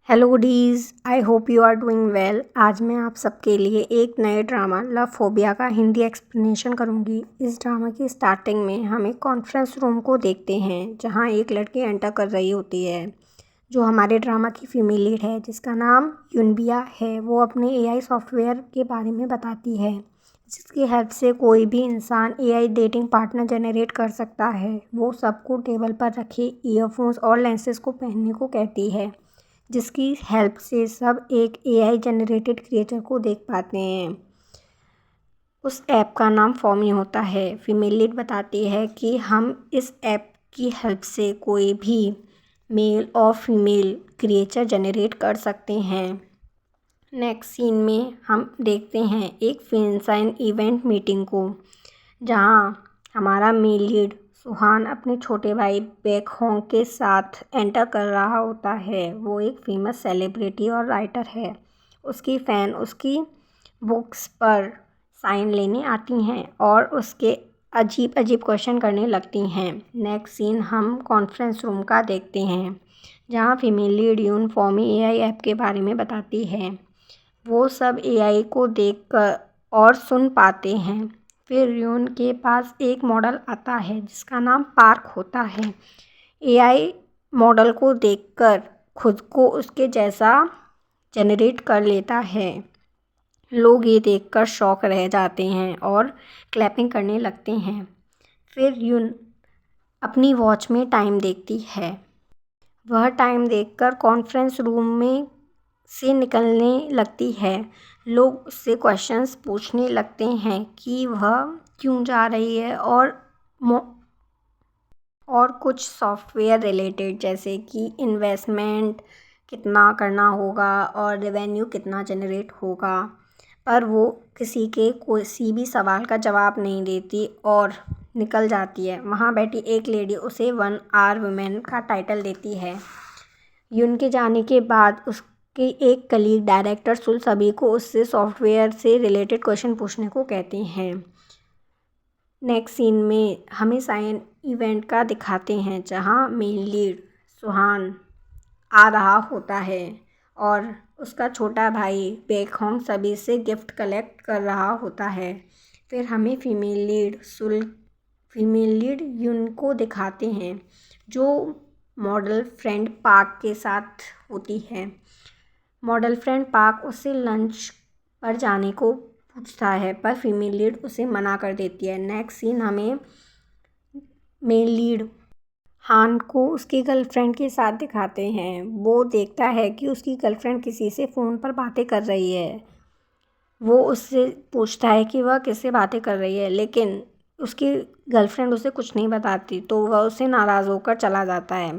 Hello goodies, I hope you are doing well. आज मैं आप सबके लिए एक नए ड्रामा लव फोबिया का हिंदी एक्सप्लेनेशन करूंगी। इस ड्रामा की स्टार्टिंग में हम एक कॉन्फ्रेंस रूम को देखते हैं जहां एक लड़की एंटर कर रही होती है जो हमारे ड्रामा की फीमेल लीड है जिसका नाम युनबिया है। वो अपने एआई सॉफ्टवेयर के बारे में बताती है जिसकी हेल्प से कोई भी इंसान एआई डेटिंग पार्टनर जनरेट कर सकता है। वो सबको टेबल पर रखे ईयरफोन्स और लेंसेज को पहनने को कहती है जिसकी हेल्प से सब एक एआई जनरेटेड क्रिएचर को देख पाते हैं। उस ऐप का नाम फॉर्मी होता है। फीमेल लीड बताती है कि हम इस ऐप की हेल्प से कोई भी मेल और फीमेल क्रिएचर जनरेट कर सकते हैं। नेक्स्ट सीन में हम देखते हैं एक फैन इवेंट मीटिंग को जहां हमारा मेल लीड सुहान अपने छोटे भाई बैक होंग के साथ एंटर कर रहा होता है। वो एक फेमस सेलिब्रिटी और राइटर है। उसकी फ़ैन उसकी बुक्स पर साइन लेने आती हैं और उसके अजीब अजीब क्वेश्चन करने लगती हैं। नेक्स्ट सीन हम कॉन्फ्रेंस रूम का देखते हैं जहां फीमेल लीड यून फॉर्मी एआई ऐप के बारे में बताती है। वो सब एआई को देखकर और सुन पाते हैं। फिर यून के पास एक मॉडल आता है जिसका नाम पार्क होता है। एआई मॉडल को देखकर खुद को उसके जैसा जनरेट कर लेता है। लोग ये देखकर शॉक रह जाते हैं और क्लैपिंग करने लगते हैं। फिर यून अपनी वॉच में टाइम देखती है। वह टाइम देखकर कॉन्फ्रेंस रूम में से निकलने लगती है। लोग उससे क्वेश्चंस पूछने लगते हैं कि वह क्यों जा रही है और कुछ सॉफ्टवेयर रिलेटेड जैसे कि इन्वेस्टमेंट कितना करना होगा और रेवेन्यू कितना जनरेट होगा, पर वो किसी भी सवाल का जवाब नहीं देती और निकल जाती है। वहाँ बैठी एक लेडी उसे 1 आवर वुमेन का टाइटल देती है। यून के जाने के बाद उसके एक कलीग डायरेक्टर सुल सभी को उससे सॉफ्टवेयर से रिलेटेड क्वेश्चन पूछने को कहते हैं। नेक्स्ट सीन में हमें साइन इवेंट का दिखाते हैं जहां मेन लीड सुहान आ रहा होता है और उसका छोटा भाई बेकहोंग सभी से गिफ्ट कलेक्ट कर रहा होता है। फिर हमें फीमेल लीड यून को दिखाते हैं जो मॉडल फ्रेंड पार्क के साथ होती है। मॉडल फ्रेंड पार्क उससे लंच पर जाने को पूछता है पर फीमेल लीड उसे मना कर देती है। नेक्स्ट सीन हमें मेल लीड हान को उसकी गर्लफ्रेंड के साथ दिखाते हैं। वो देखता है कि उसकी गर्लफ्रेंड किसी से फ़ोन पर बातें कर रही है। वो उससे पूछता है कि वह किससे बातें कर रही है, लेकिन उसकी गर्लफ्रेंड उसे कुछ नहीं बताती तो वह उससे नाराज़ होकर चला जाता है।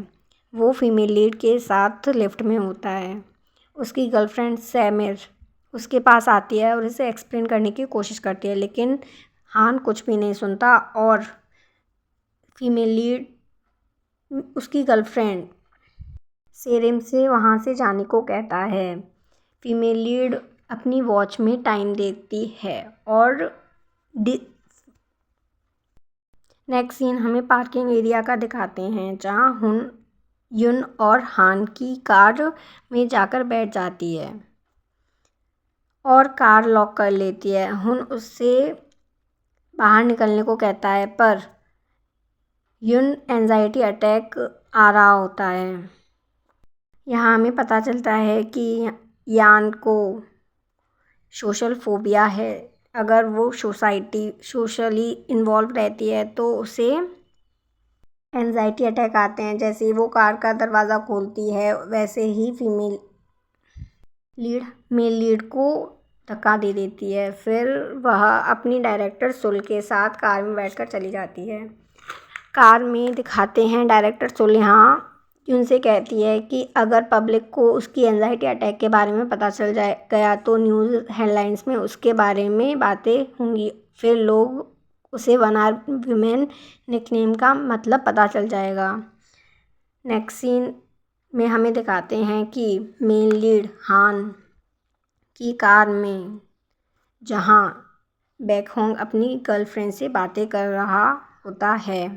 वो फीमेल लीड के साथ लिफ्ट में होता है। उसकी गर्लफ्रेंड सैमिर उसके पास आती है और उसे एक्सप्लेन करने की कोशिश करती है, लेकिन हान कुछ भी नहीं सुनता और फीमेल लीड उसकी गर्लफ्रेंड सेरेम से वहाँ से जाने को कहता है। फीमेल लीड अपनी वॉच में टाइम देखती है और नेक्स्ट सीन हमें पार्किंग एरिया का दिखाते हैं जहाँ यून और हान की कार में जाकर बैठ जाती है और कार लॉक कर लेती है। हुन उससे बाहर निकलने को कहता है पर यून एंजाइटी अटैक आ रहा होता है। यहाँ हमें पता चलता है कि यान को सोशल फोबिया है। अगर वो सोशली इन्वॉल्व रहती है तो उसे एंजाइटी अटैक आते हैं। जैसे ही वो कार का दरवाज़ा खोलती है वैसे ही मेल लीड को धक्का दे देती है। फिर वह अपनी डायरेक्टर सुल के साथ कार में बैठकर चली जाती है। कार में दिखाते हैं डायरेक्टर सुल यहाँ उनसे कहती है कि अगर पब्लिक को उसकी एंजाइटी अटैक के बारे में पता चल गया तो न्यूज़ हेडलाइंस में उसके बारे में बातें होंगी। फिर लोग उसे 1 आवर वुमेन निकनेम का मतलब पता चल जाएगा। नेक्स्ट सीन में हमें दिखाते हैं कि मेन लीड हान की कार में जहां बैकहोंग अपनी गर्लफ्रेंड से बातें कर रहा होता है।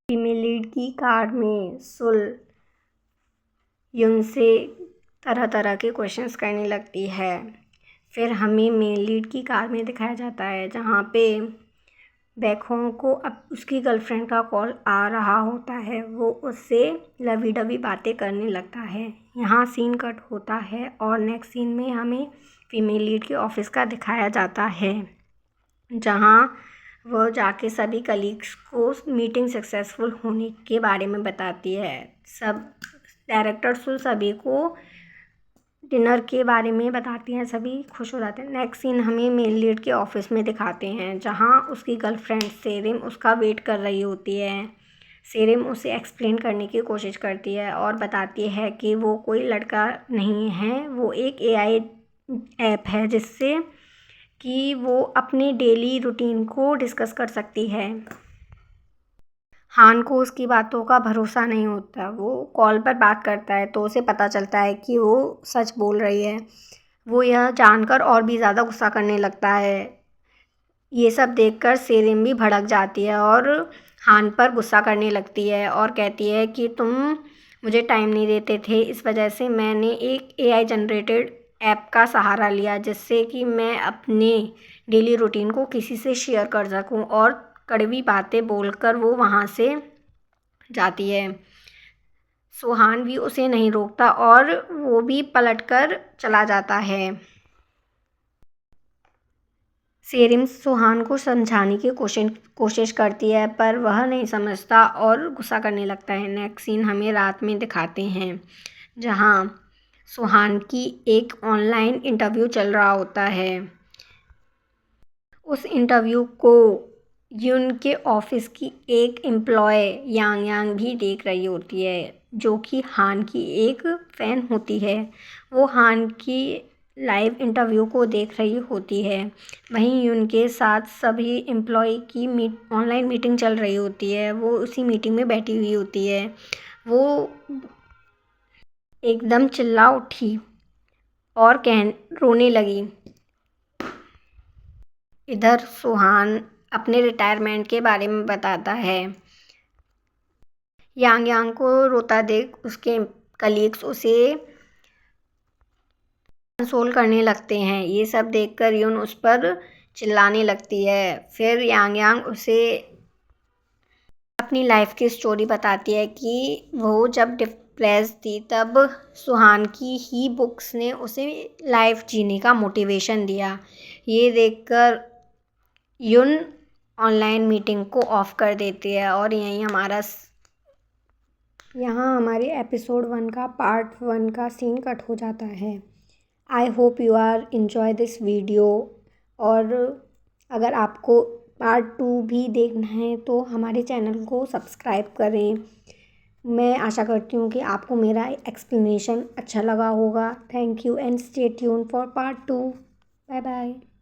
फीमेल लीड की कार में सुल यून से तरह तरह के क्वेश्चंस करने लगती है। फिर हमें मेन लीड की कार में दिखाया जाता है जहाँ पे बैकहोम को अब उसकी गर्लफ्रेंड का कॉल आ रहा होता है। वो उससे लवी डवी बातें करने लगता है। यहाँ सीन कट होता है और नेक्स्ट सीन में हमें फीमेल लीड के ऑफिस का दिखाया जाता है जहाँ वो जाके सभी कलीग्स को मीटिंग सक्सेसफुल होने के बारे में बताती है। सब डायरेक्टर्स तो सभी को डिनर के बारे में बताती हैं, सभी खुश हो जाते हैं। नेक्स्ट सीन हमें मेन लीड के ऑफिस में दिखाते हैं जहाँ उसकी गर्लफ्रेंड सेरिम उसका वेट कर रही होती है। सेरिम उसे एक्सप्लेन करने की कोशिश करती है और बताती है कि वो कोई लड़का नहीं है, वो एक एआई ऐप है जिससे कि वो अपनी डेली रूटीन को डिस्कस कर सकती है। हान को उसकी बातों का भरोसा नहीं होता। वो कॉल पर बात करता है तो उसे पता चलता है कि वो सच बोल रही है। वो यह जानकर और भी ज़्यादा गुस्सा करने लगता है। ये सब देखकर सेरिम भी भड़क जाती है और हान पर गुस्सा करने लगती है और कहती है कि तुम मुझे टाइम नहीं देते थे, इस वजह से मैंने एक एआई जनरेटेड ऐप का सहारा लिया जिससे कि मैं अपने डेली रूटीन को किसी से शेयर कर सकूं। और कड़वी बातें बोलकर वो वहाँ से जाती है। सुहान भी उसे नहीं रोकता और वो भी पलटकर चला जाता है। सेरिम सुहान को समझाने की कोशिश करती है पर वह नहीं समझता और गुस्सा करने लगता है। नेक्स्ट सीन हमें रात में दिखाते हैं जहाँ सुहान की एक ऑनलाइन इंटरव्यू चल रहा होता है। उस इंटरव्यू को यून के ऑफिस की एक एम्प्लॉय यांग यांग भी देख रही होती है जो कि हान की एक फ़ैन होती है। वो हान की लाइव इंटरव्यू को देख रही होती है। वहीं यून के साथ सभी एम्प्लॉय की ऑनलाइन मीटिंग चल रही होती है। वो उसी मीटिंग में बैठी हुई होती है। वो एकदम चिल्ला उठी और रोने लगी। इधर सुहान अपने रिटायरमेंट के बारे में बताता है। यांग यांग को रोता देख उसके कलीग्स उसे कंसोल करने लगते हैं। ये सब देखकर यून उस पर चिल्लाने लगती है। फिर यांग यांग उसे अपनी लाइफ की स्टोरी बताती है कि वो जब डिप्रेस थी तब सुहान की ही बुक्स ने उसे लाइफ जीने का मोटिवेशन दिया। ये देखकर यून ऑनलाइन मीटिंग को ऑफ कर देती है और यहाँ हमारे एपिसोड 1 का पार्ट 1 का सीन कट हो जाता है। I hope you are enjoy this video. और अगर आपको पार्ट 2 भी देखना है तो हमारे चैनल को सब्सक्राइब करें। मैं आशा करती हूँ कि आपको मेरा एक्सप्लेनेशन अच्छा लगा होगा। Thank you and stay tune for part 2। Bye bye.